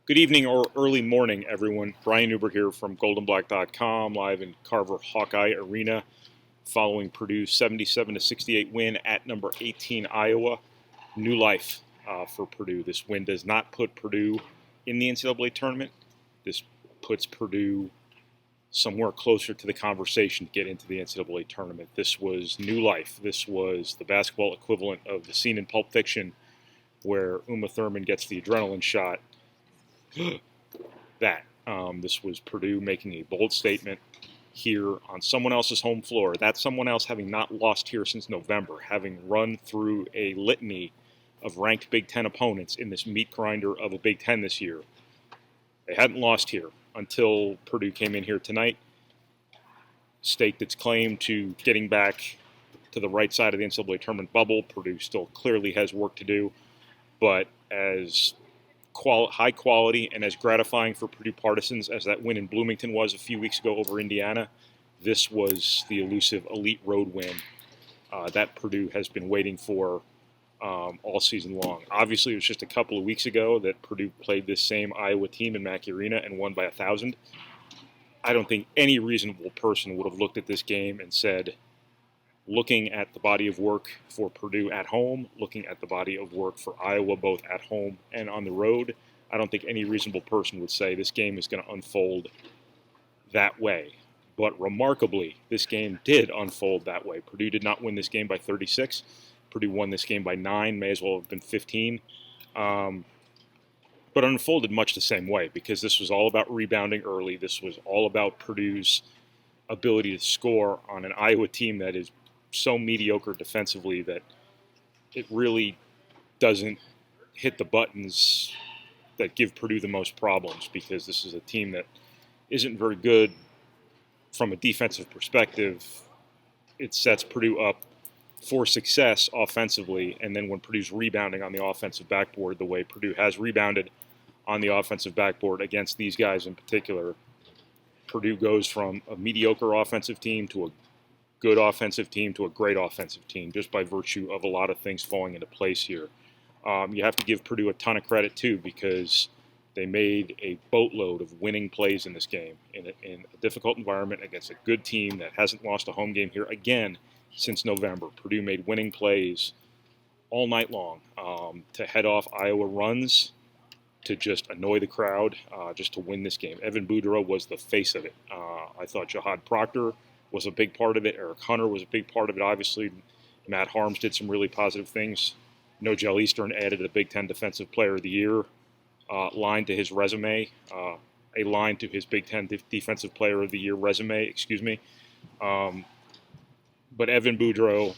Good evening or early morning, everyone. Brian Neubert here from goldenblack.com, live in Carver Hawkeye Arena, following Purdue's 77-68 win at number 18 Iowa. New life for Purdue. This win does not put Purdue in the NCAA tournament. This puts Purdue somewhere closer to the conversation to get into the NCAA tournament. This was new life. This was the basketball equivalent of the scene in Pulp Fiction where Uma Thurman gets the adrenaline shot. This was Purdue making a bold statement here on someone else's home floor. That's someone else having not lost here since November, having run through a litany of ranked Big Ten opponents in this meat grinder of a Big Ten this year. They hadn't lost here until Purdue came in here tonight, staked its claim to getting back to the right side of the NCAA tournament bubble. Purdue still clearly has work to do, but as high quality and as gratifying for Purdue partisans as that win in Bloomington was a few weeks ago over Indiana, this was the elusive elite road win that Purdue has been waiting for all season long. Obviously, it was just a couple of weeks ago that Purdue played this same Iowa team in Mackey Arena and won by 1,000. I don't think any reasonable person would have looked at this game and said, looking at the body of work for Purdue at home, looking at the body of work for Iowa both at home and on the road, I don't think any reasonable person would say this game is going to unfold that way. But remarkably, this game did unfold that way. Purdue did not win this game by 36. Purdue won this game by 9, may as well have been 15. But it unfolded much the same way because this was all about rebounding early. This was all about Purdue's ability to score on an Iowa team that is so mediocre defensively that it really doesn't hit the buttons that give Purdue the most problems, because this is a team that isn't very good from a defensive perspective. It sets Purdue up for success offensively, and then when Purdue's rebounding on the offensive backboard the way Purdue has rebounded on the offensive backboard against these guys in particular, Purdue goes from a mediocre offensive team to a good offensive team to a great offensive team just by virtue of a lot of things falling into place here. You have to give Purdue a ton of credit too, because they made a boatload of winning plays in this game in a difficult environment against a good team that hasn't lost a home game here again since November. Purdue made winning plays all night long to head off Iowa runs, to just annoy the crowd, just to win this game. Evan Boudreau was the face of it. I thought Jihad Proctor was a big part of it. Eric Hunter was a big part of it, obviously. Matt Harms did some really positive things. Nogel Eastern added a Big Ten Defensive Player of the Year line to his resume, a line to his Big Ten Defensive Player of the Year resume, But Evan Boudreau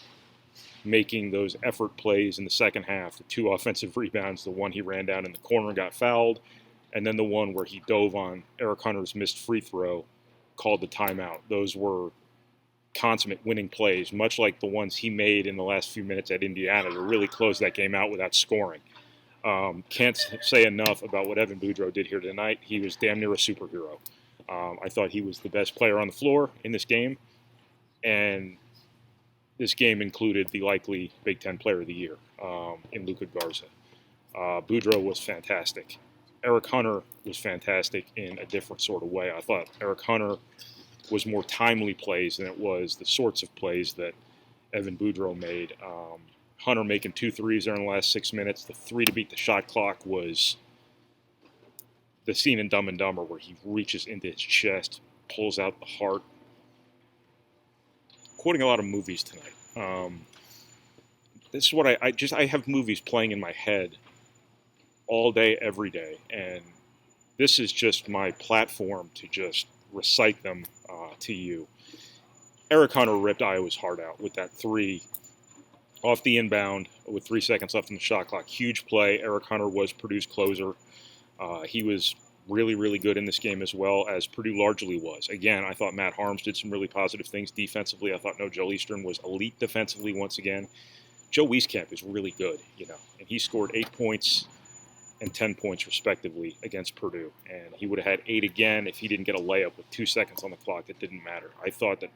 making those effort plays in the second half, the 2 offensive rebounds, the one he ran down in the corner and got fouled, and then the one where he dove on Eric Hunter's missed free throw, called the timeout. Those were consummate winning plays, much like the ones he made in the last few minutes at Indiana to really close that game out without scoring. Can't say enough about what Evan Boudreau did here tonight. He was damn near a superhero. I thought he was the best player on the floor in this game, and this game included the likely Big Ten Player of the Year in Luka Garza. Boudreau was fantastic. Eric Hunter was fantastic in a different sort of way. I thought Eric Hunter was more timely plays than it was the sorts of plays that Evan Boudreau made. Hunter making 2 threes there in the last 6 minutes. The 3 to beat the shot clock was the scene in Dumb and Dumber where he reaches into his chest, pulls out the heart. Quoting a lot of movies tonight. This is what I have movies playing in my head all day, every day, and this is just my platform to just recite them to you. Eric Hunter ripped Iowa's heart out with that 3 off the inbound with 3 seconds left in the shot clock. Huge play. Eric Hunter was Purdue's closer. He was really, really good in this game, as well as Purdue largely was. Again, I thought Matt Harms did some really positive things defensively. I thought Nogel Eastern was elite defensively once again. Joe Wieskamp is really good, and he scored 8 points and 10 points respectively against Purdue. And he would have had 8 again if he didn't get a layup with 2 seconds on the clock. It didn't matter. I thought that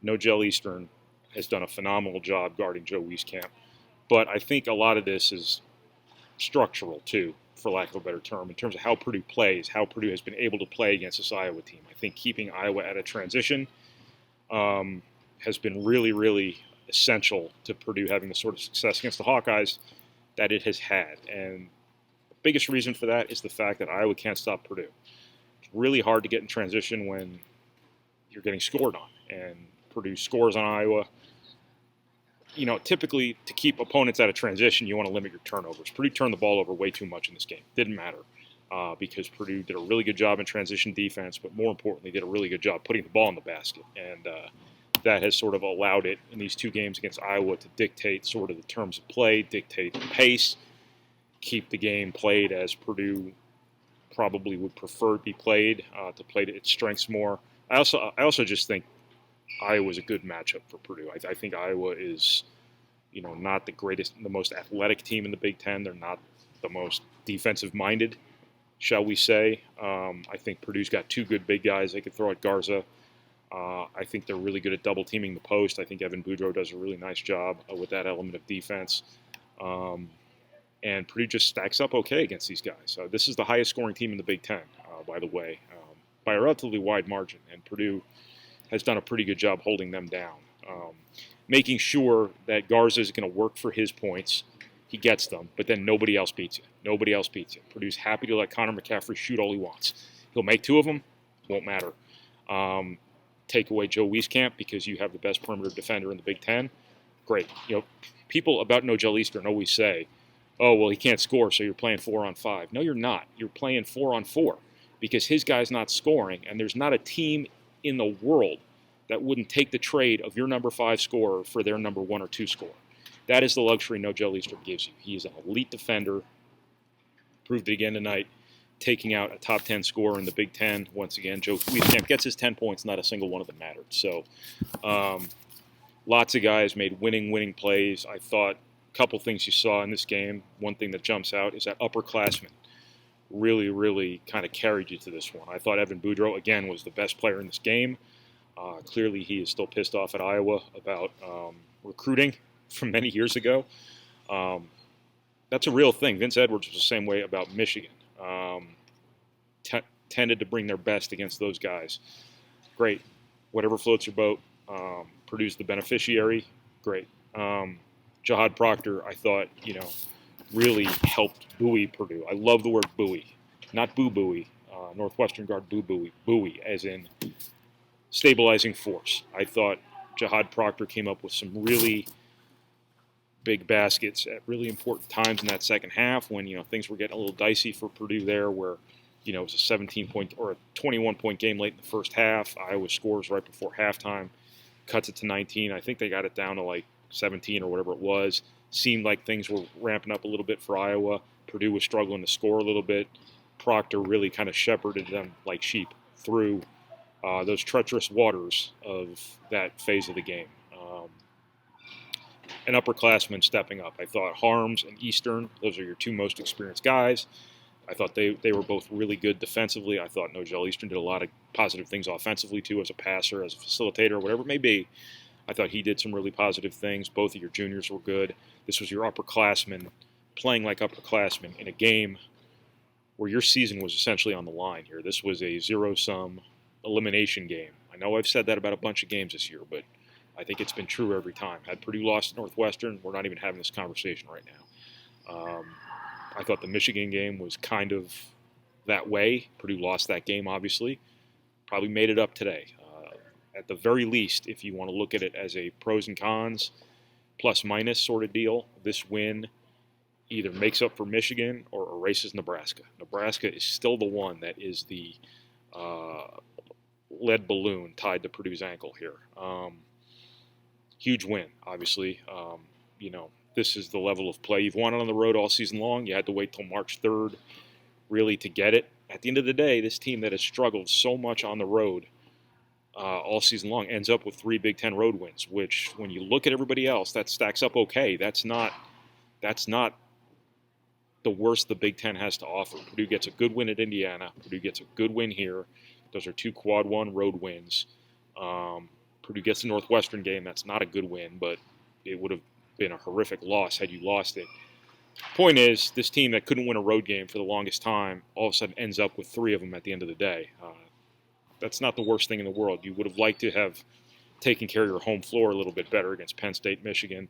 Nogel Eastern has done a phenomenal job guarding Joe Wieskamp. But I think a lot of this is structural too. for lack of a better term, in terms of how Purdue plays, how Purdue has been able to play against this Iowa team. I think keeping Iowa at a transition has been really, really essential to Purdue having the sort of success against the Hawkeyes that it has had. And the biggest reason for that is the fact that Iowa can't stop Purdue. It's really hard to get in transition when you're getting scored on. And Purdue scores on Iowa. Typically to keep opponents out of transition, you want to limit your turnovers. Purdue turned the ball over way too much in this game. Didn't matter because Purdue did a really good job in transition defense, but more importantly, did a really good job putting the ball in the basket. And that has sort of allowed it in these two games against Iowa to dictate sort of the terms of play, dictate the pace, keep the game played as Purdue probably would prefer to be played, to play to its strengths more. I also just think Iowa's a good matchup for Purdue. I think Iowa is, not the most athletic team in the Big Ten. They're not the most defensive-minded, shall we say. I think Purdue's got two good big guys they could throw at Garza. I think they're really good at double-teaming the post. I think Evan Boudreau does a really nice job with that element of defense. And Purdue just stacks up okay against these guys. This is the highest-scoring team in the Big Ten, by the way, by a relatively wide margin. And Purdue has done a pretty good job holding them down, making sure that Garza is going to work for his points. He gets them, but then nobody else beats you. Nobody else beats you. Purdue's happy to let Connor McCaffrey shoot all he wants. He'll make two of them. Won't matter. Take away Joe Wieskamp because you have the best perimeter defender in the Big Ten. Great. People about Nogel Eastern always say, oh, well, he can't score, so you're playing 4-on-5. No, you're not. You're playing 4-on-4 because his guy's not scoring, and there's not a team in the world that wouldn't take the trade of your number 5 scorer for their number 1 or 2 scorer. That is the luxury Nogel Eastern gives you. He is an elite defender. Proved it again tonight, taking out a top 10 scorer in the Big Ten. Once again, Joe Wieskamp gets his 10 points. Not a single one of them mattered. So lots of guys made winning plays. I thought a couple things you saw in this game. One thing that jumps out is that upperclassmen really kind of carried you to this one. I thought Evan Boudreau, again, was the best player in this game. Clearly, he is still pissed off at Iowa about recruiting from many years ago. That's a real thing. Vince Edwards was the same way about Michigan. Tended to bring their best against those guys. Great. Whatever floats your boat. Purdue's the beneficiary. Great. Jahad Proctor, I thought, really helped buoy Purdue. I love the word buoy, not boo-buoy. Northwestern guard buoy, as in stabilizing force. I thought Jahad Proctor came up with some really big baskets at really important times in that second half when, things were getting a little dicey for Purdue there where, it was a 17-point or a 21-point game late in the first half. Iowa scores right before halftime, cuts it to 19. I think they got it down to like 17 or whatever it was. Seemed like things were ramping up a little bit for Iowa. Purdue was struggling to score a little bit. Proctor really kind of shepherded them like sheep through those treacherous waters of that phase of the game. An upperclassman stepping up. I thought Harms and Eastern, those are your two most experienced guys. I thought they were both really good defensively. I thought Nogel Eastern did a lot of positive things offensively, too, as a passer, as a facilitator, whatever it may be. I thought he did some really positive things. Both of your juniors were good. This was your upperclassmen playing like upperclassmen in a game where your season was essentially on the line here. This was a zero-sum elimination game. I know I've said that about a bunch of games this year, but I think it's been true every time. Had Purdue lost at Northwestern, we're not even having this conversation right now. I thought the Michigan game was kind of that way. Purdue lost that game, obviously. Probably made it up today. At the very least, if you want to look at it as a pros and cons, plus-minus sort of deal, this win either makes up for Michigan or erases Nebraska. Nebraska is still the one that is the lead balloon tied to Purdue's ankle here. Huge win, obviously. This is the level of play you've wanted on the road all season long. You had to wait till March 3rd really to get it. At the end of the day, this team that has struggled so much on the road all season long ends up with 3 Big Ten road wins, which when you look at everybody else, that stacks up okay. That's not the worst the Big Ten has to offer. Purdue gets a good win at Indiana. Purdue gets a good win here. Those are 2 quad 1 road wins. Purdue gets the Northwestern game. That's not a good win, but it would have been a horrific loss had you lost it. Point is, this team that couldn't win a road game for the longest time all of a sudden ends up with 3 of them at the end of the day. That's not the worst thing in the world. You would have liked to have taken care of your home floor a little bit better against Penn State, Michigan,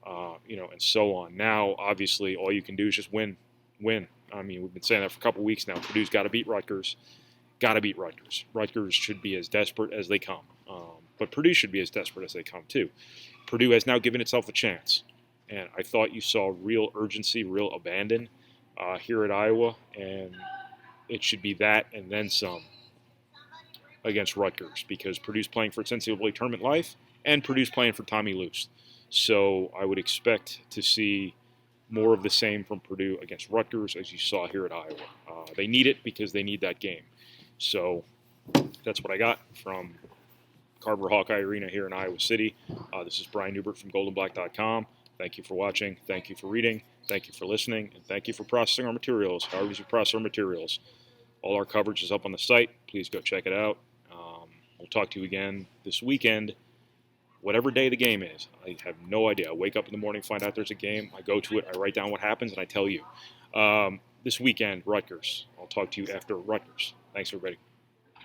and so on. Now, obviously, all you can do is just win. I mean, we've been saying that for a couple weeks now. Purdue's got to beat Rutgers. Got to beat Rutgers. Rutgers should be as desperate as they come. But Purdue should be as desperate as they come, too. Purdue has now given itself a chance. And I thought you saw real urgency, real abandon here at Iowa. And it should be that and then some against Rutgers, because Purdue's playing for its NCAA tournament life and Purdue's playing for Tommy Luce. So I would expect to see more of the same from Purdue against Rutgers as you saw here at Iowa. They need it because they need that game. So that's what I got from Carver Hawkeye Arena here in Iowa City. This is Brian Neubert from goldenblack.com. Thank you for watching. Thank you for reading. Thank you for listening. And thank you for processing our materials, however you process our materials. All our coverage is up on the site. Please go check it out. We'll talk to you again this weekend, whatever day the game is. I have no idea. I wake up in the morning, find out there's a game. I go to it. I write down what happens, and I tell you. This weekend, Rutgers. I'll talk to you after Rutgers. Thanks, everybody.